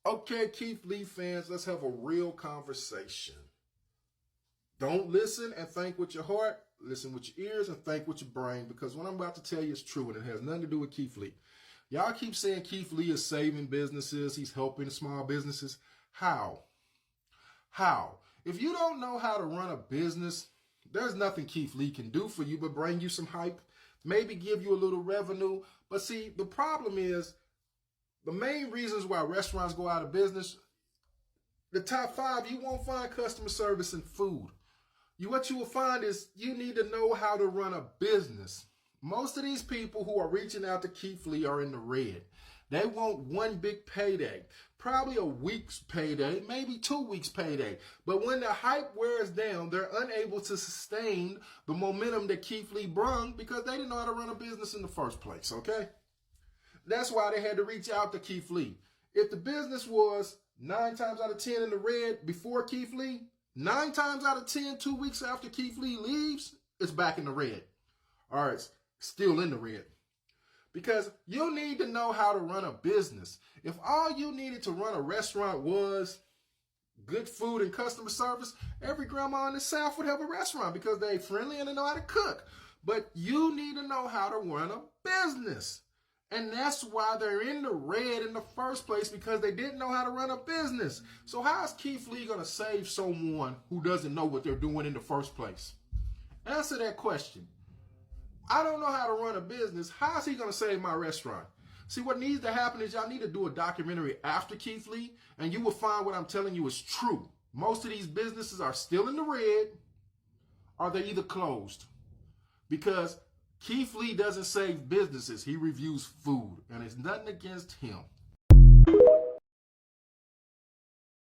Okay, Keith Lee fans, let's have a real conversation. Don't listen and think with your heart. Listen with your ears and think with your brain, because what I'm about to tell you is true and it has nothing to do with Keith Lee. Y'all keep saying Keith Lee is saving businesses. He's helping small businesses. How? How? If you don't know how to run a business, there's nothing Keith Lee can do for you but bring you some hype, maybe give you a little revenue. But see, the problem is the main reasons why restaurants go out of business, the top 5, you won't find customer service and food. What you will find is you need to know how to run a business. Most of these people who are reaching out to Keith Lee are in the red. They want one big payday, probably a week's payday, maybe 2 weeks payday. But when the hype wears down, they're unable to sustain the momentum that Keith Lee brung because they didn't know how to run a business in the first place, okay? That's why they had to reach out to Keith Lee. If the business was 9 times out of 10 in the red before Keith Lee, 9 times out of 10, 2 weeks after Keith Lee leaves, it's back in the red. Or it's still in the red. Because you need to know how to run a business. If all you needed to run a restaurant was good food and customer service, every grandma in the South would have a restaurant because they're friendly and they know how to cook. But you need to know how to run a business. And that's why they're in the red in the first place, because they didn't know how to run a business. So how is Keith Lee going to save someone who doesn't know what they're doing in the first place? Answer that question. I don't know how to run a business. How is he going to save my restaurant? See, what needs to happen is y'all need to do a documentary after Keith Lee, and you will find what I'm telling you is true. Most of these businesses are still in the red, or they're either closed. Because Keith Lee doesn't save businesses. He reviews food, and it's nothing against him.